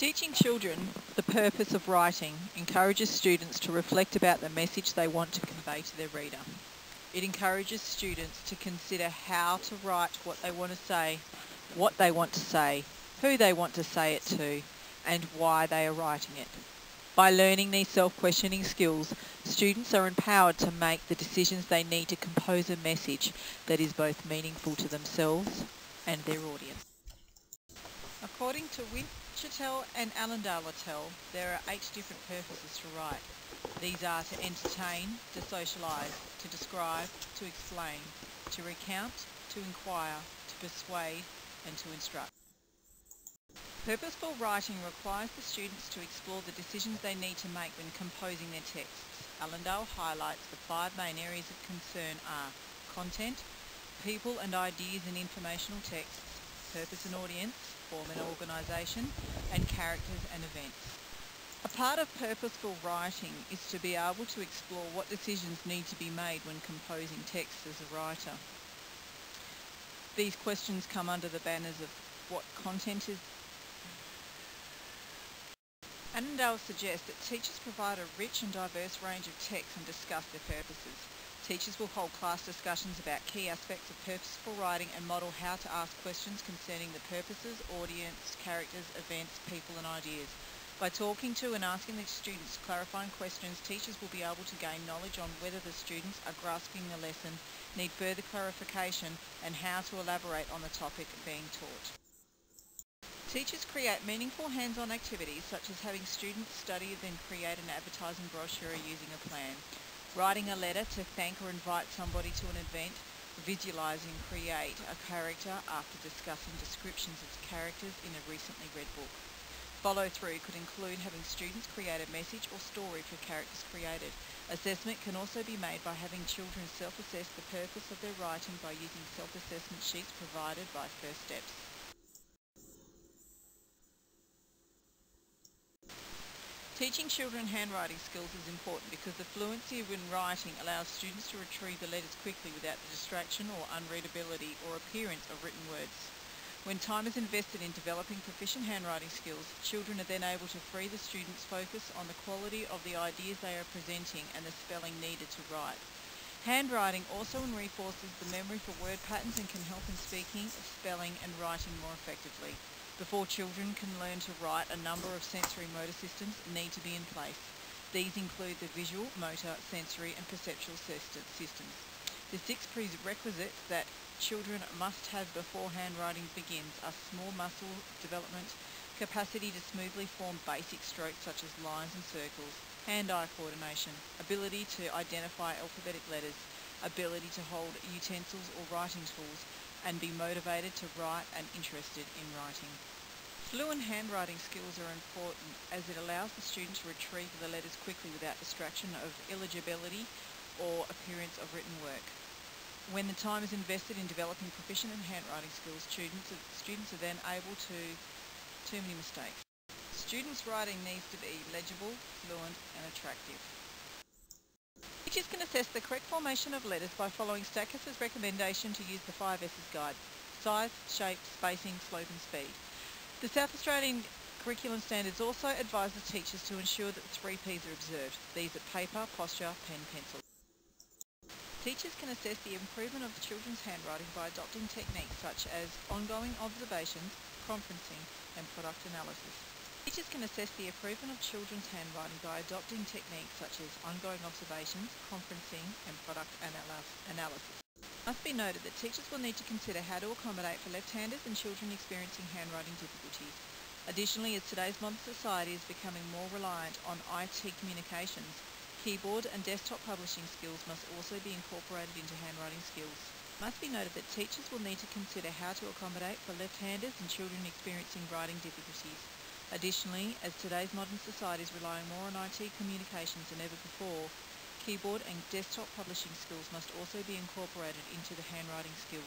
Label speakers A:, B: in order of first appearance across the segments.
A: Teaching children the purpose of writing encourages students to reflect about the message they want to convey to their reader. It encourages students to consider how to write what they want to say, what they want to say, who they want to say it to, and why they are writing it. By learning these self-questioning skills, students are empowered to make the decisions they need to compose a message that is both meaningful to themselves and their audience. According to Winchell and Allendale-Littell, there are 8 different purposes to write. These are to entertain, to socialise, to describe, to explain, to recount, to inquire, to persuade, and to instruct. Purposeful writing requires the students to explore the decisions they need to make when composing their texts. Allendale highlights the 5 main areas of concern are content, people and ideas in informational texts, purpose and audience, form and organisation, and characters and events. A part of purposeful writing is to be able to explore what decisions need to be made when composing text as a writer. These questions come under the banners of what content is. Allendale suggests that teachers provide a rich and diverse range of texts and discuss their purposes. Teachers will hold class discussions about key aspects of purposeful writing and model how to ask questions concerning the purposes, audience, characters, events, people and ideas. By talking to and asking the students clarifying questions, teachers will be able to gain knowledge on whether the students are grasping the lesson, need further clarification, and how to elaborate on the topic being taught. Teachers create meaningful hands-on activities such as having students study then create an advertising brochure using a plan, writing a letter to thank or invite somebody to an event, visualise and create a character after discussing descriptions of characters in a recently read book. Follow-through could include having students create a message or story for characters created. Assessment can also be made by having children self-assess the purpose of their writing by using self-assessment sheets provided by First Steps. Teaching children handwriting skills is important because the fluency of writing allows students to retrieve the letters quickly without the distraction or unreadability or appearance of written words. When time is invested in developing proficient handwriting skills, children are then able to free the students' focus on the quality of the ideas they are presenting and the spelling needed to write. Handwriting also reinforces the memory for word patterns and can help in speaking, spelling and writing more effectively. Before children can learn to write, a number of sensory motor systems need to be in place. These include the visual, motor, sensory and perceptual systems. The 6 prerequisites that children must have before handwriting begins are small muscle development, capacity to smoothly form basic strokes such as lines and circles, hand-eye coordination, ability to identify alphabetic letters, ability to hold utensils or writing tools, and be motivated to write and interested in writing. Fluent handwriting skills are important as it allows the student to retrieve the letters quickly without distraction of illegibility or appearance of written work. When the time is invested in developing proficient in handwriting skills, students are then able to too many mistakes. Students' writing needs to be legible, fluent and attractive. Teachers can assess the correct formation of letters by following Stackis's recommendation to use the 5 S's guide: size, shape, spacing, slope and speed. The South Australian Curriculum Standards also advise the teachers to ensure that the 3 P's are observed. These are paper, posture, pen, pencil. Teachers can assess the improvement of children's handwriting by adopting techniques such as ongoing observations, conferencing and product analysis. Teachers can assess the improvement of children's handwriting by adopting techniques such as ongoing observations, conferencing and product analysis. It must be noted that teachers will need to consider how to accommodate for left-handers and children experiencing handwriting difficulties. Additionally, as today's modern society is becoming more reliant on IT communications, keyboard and desktop publishing skills must also be incorporated into handwriting skills. It must be noted that teachers will need to consider how to accommodate for left-handers and children experiencing writing difficulties. Additionally, as today's modern society is relying more on IT communications than ever before, keyboard and desktop publishing skills must also be incorporated into the handwriting skills.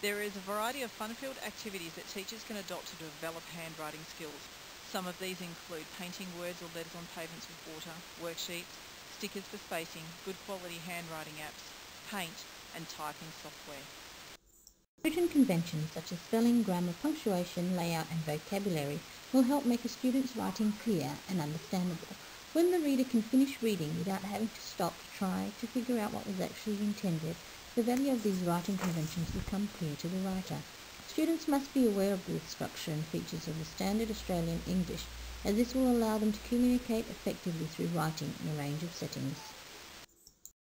A: There is a variety of fun-filled activities that teachers can adopt to develop handwriting skills. Some of these include painting words or letters on pavements with water, worksheets, stickers for spacing, good quality handwriting apps, paint and typing software.
B: Written conventions such as spelling, grammar, punctuation, layout and vocabulary will help make a student's writing clear and understandable. When the reader can finish reading without having to stop to try to figure out what was actually intended, the value of these writing conventions becomes clear to the writer. Students must be aware of the structure and features of the standard Australian English, as this will allow them to communicate effectively through writing in a range of settings.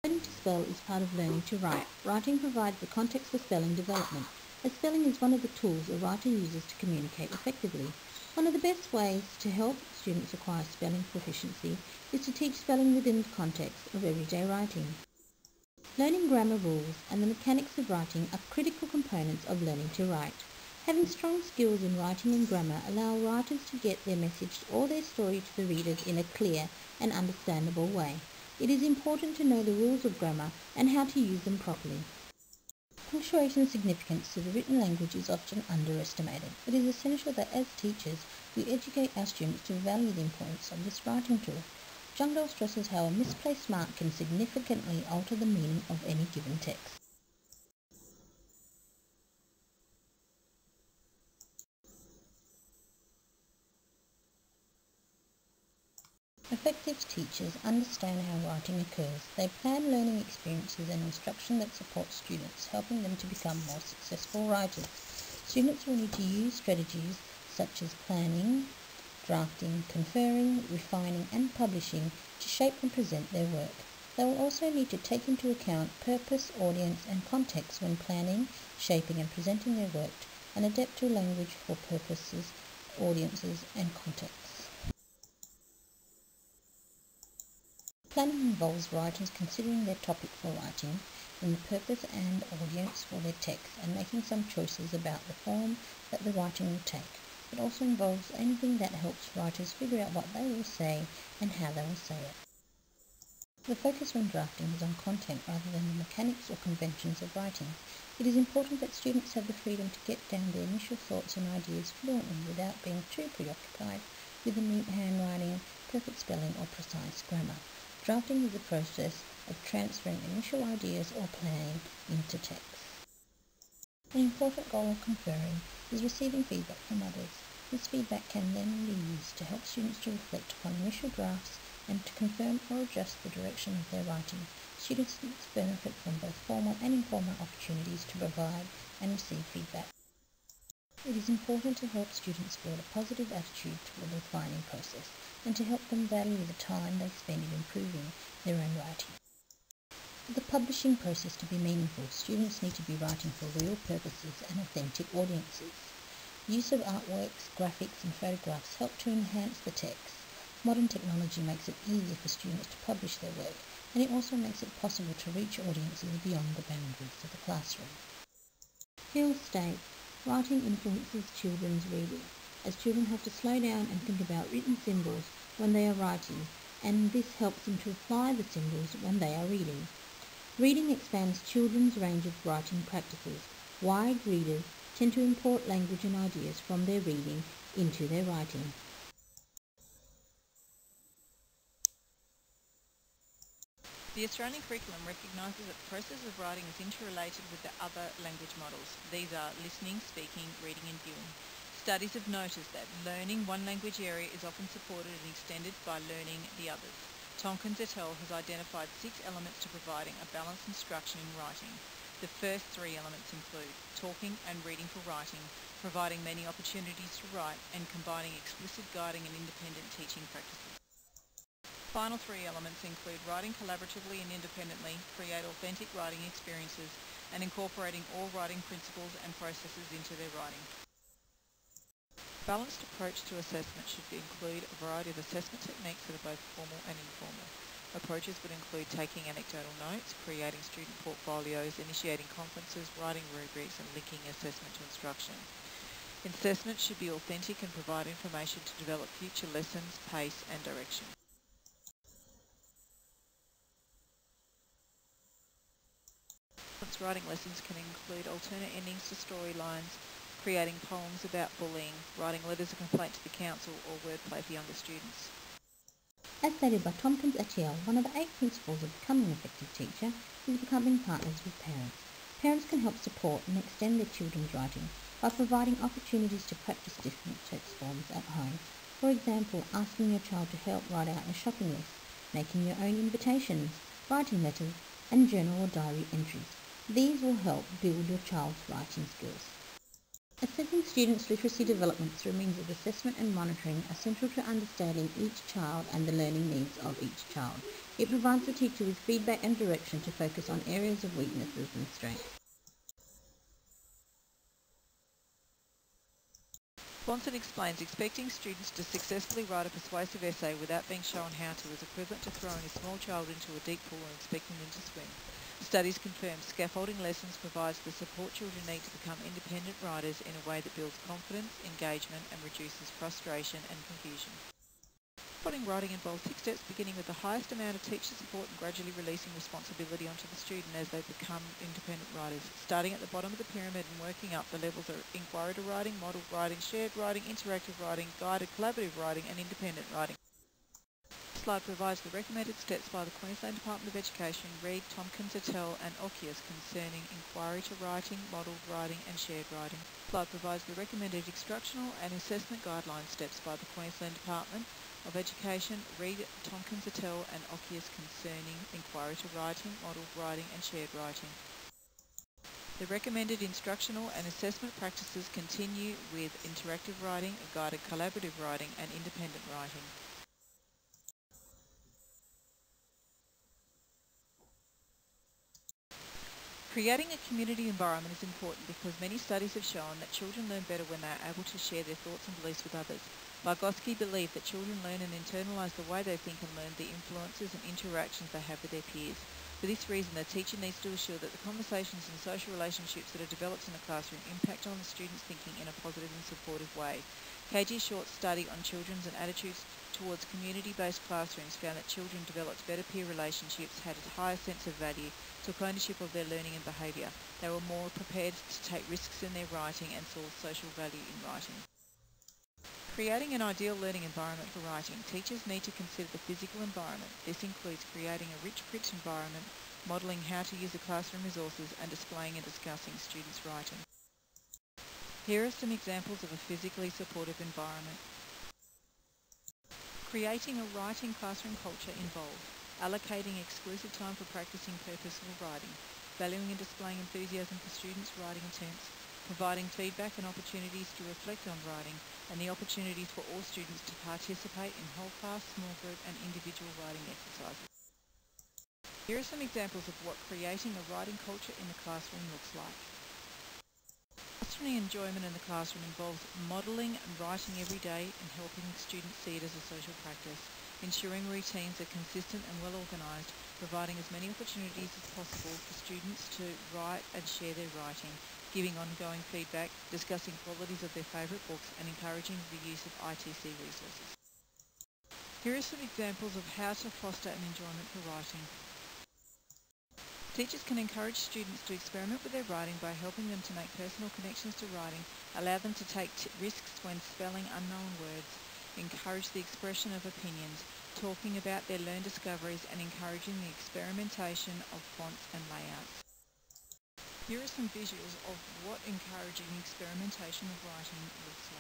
B: Learning to spell is part of learning to write. Writing provides the context for spelling development, as spelling is one of the tools a writer uses to communicate effectively. One of the best ways to help students acquire spelling proficiency is to teach spelling within the context of everyday writing. Learning grammar rules and the mechanics of writing are critical components of learning to write. Having strong skills in writing and grammar allow writers to get their message or their story to the readers in a clear and understandable way. It is important to know the rules of grammar and how to use them properly. Punctuation's significance to the written language is often underestimated. It is essential that as teachers, we educate our students to value the importance of this writing tool. Jungdahl stresses how a misplaced mark can significantly alter the meaning of any given text. Effective teachers understand how writing occurs. They plan learning experiences and instruction that supports students, helping them to become more successful writers. Students will need to use strategies such as planning, drafting, conferring, refining and publishing to shape and present their work. They will also need to take into account purpose, audience and context when planning, shaping and presenting their work, and adapt to language for purposes, audiences and contexts. Planning involves writers considering their topic for writing and the purpose and audience for their text and making some choices about the form that the writing will take. It also involves anything that helps writers figure out what they will say and how they will say it. The focus when drafting is on content rather than the mechanics or conventions of writing. It is important that students have the freedom to get down their initial thoughts and ideas fluently without being too preoccupied with the neat handwriting, perfect spelling or precise grammar. Drafting is the process of transferring initial ideas or planning into text. An important goal of conferring is receiving feedback from others. This feedback can then be used to help students to reflect upon initial drafts and to confirm or adjust the direction of their writing. Students benefit from both formal and informal opportunities to provide and receive feedback. It is important to help students build a positive attitude toward the refining process and to help them value the time they spend in improving their own writing. For the publishing process to be meaningful, students need to be writing for real purposes and authentic audiences. Use of artworks, graphics and photographs help to enhance the text. Modern technology makes it easier for students to publish their work, and it also makes it possible to reach audiences beyond the boundaries of the classroom. Hill states, writing influences children's reading, as children have to slow down and think about written symbols when they are writing, and this helps them to apply the symbols when they are reading. Reading expands children's range of writing practices. Wide readers tend to import language and ideas from their reading into their writing.
A: The Australian curriculum recognises that the process of writing is interrelated with the other language models. These are listening, speaking, reading and viewing. Studies have noticed that learning one language area is often supported and extended by learning the others. Tompkins et al. Has identified 6 elements to providing a balanced instruction in writing. The first 3 elements include talking and reading for writing, providing many opportunities to write, and combining explicit guiding and independent teaching practices. Final 3 elements include writing collaboratively and independently, create authentic writing experiences, and incorporating all writing principles and processes into their writing. A balanced approach to assessment should include a variety of assessment techniques that are both formal and informal. Approaches would include taking anecdotal notes, creating student portfolios, initiating conferences, writing rubrics, and linking assessment to instruction. Assessment should be authentic and provide information to develop future lessons, pace, and direction. Writing lessons can include alternate endings to storylines, creating poems about bullying, writing letters of complaint to the council, or wordplay for younger students.
B: As stated by Tompkins et al., one of the 8 principles of becoming an effective teacher is becoming partners with parents. Parents can help support and extend their children's writing. by providing opportunities to practice different text forms at home. For example, asking your child to help write out a shopping list, making your own invitations, writing letters, and journal or diary entries. These will help build your child's writing skills. Assessing students' literacy development through means of assessment and monitoring are central to understanding each child and the learning needs of each child. It provides the teacher with feedback and direction to focus on areas of weaknesses and strengths.
A: Swanson explains expecting students to successfully write a persuasive essay without being shown how to is equivalent to throwing a small child into a deep pool and expecting them to swim. Studies confirm scaffolding lessons provides the support children need to become independent writers in a way that builds confidence, engagement, and reduces frustration and confusion. Scaffolding writing involves 6 steps, beginning with the highest amount of teacher support and gradually releasing responsibility onto the student as they become independent writers. Starting at the bottom of the pyramid and working up, the levels are inquiry to writing, model writing, shared writing, interactive writing, guided collaborative writing, and independent writing. This slide provides the recommended steps by the Queensland Department of Education, Reid, Tompkins, Attell and Occhius concerning inquiry to writing, model writing and shared writing. This slide provides the recommended instructional and assessment guideline steps by the Queensland Department of Education, Reid, Tompkins, Attell and Occhius concerning inquiry to writing, model writing and shared writing. The recommended instructional and assessment practices continue with interactive writing, guided collaborative writing and independent writing. Creating a community environment is important because many studies have shown that children learn better when they are able to share their thoughts and beliefs with others. Vygotsky believed that children learn and internalise the way they think and learn the influences and interactions they have with their peers. For this reason, the teacher needs to assure that the conversations and social relationships that are developed in the classroom impact on the student's thinking in a positive and supportive way. KG Short's study on children's and attitudes towards community-based classrooms found that children developed better peer relationships, had a higher sense of value, took ownership of their learning and behaviour. They were more prepared to take risks in their writing and saw social value in writing. Creating an ideal learning environment for writing. Teachers need to consider the physical environment. This includes creating a rich print environment, modelling how to use the classroom resources and displaying and discussing students' writing. Here are some examples of a physically supportive environment. Creating a writing classroom culture involves allocating exclusive time for practicing purposeful writing, valuing and displaying enthusiasm for students' writing attempts, providing feedback and opportunities to reflect on writing, and the opportunities for all students to participate in whole class, small group and individual writing exercises. Here are some examples of what creating a writing culture in the classroom looks like. Classroom enjoyment in the classroom involves modelling and writing every day and helping students see it as a social practice, ensuring routines are consistent and well organised, providing as many opportunities as possible for students to write and share their writing, giving ongoing feedback, discussing qualities of their favourite books and encouraging the use of ITC resources. Here are some examples of how to foster an enjoyment for writing. Teachers can encourage students to experiment with their writing by helping them to make personal connections to writing, allow them to take risks when spelling unknown words, encourage the expression of opinions, talking about their learned discoveries and encouraging the experimentation of fonts and layouts. Here are some visuals of what encouraging experimentation of writing looks like.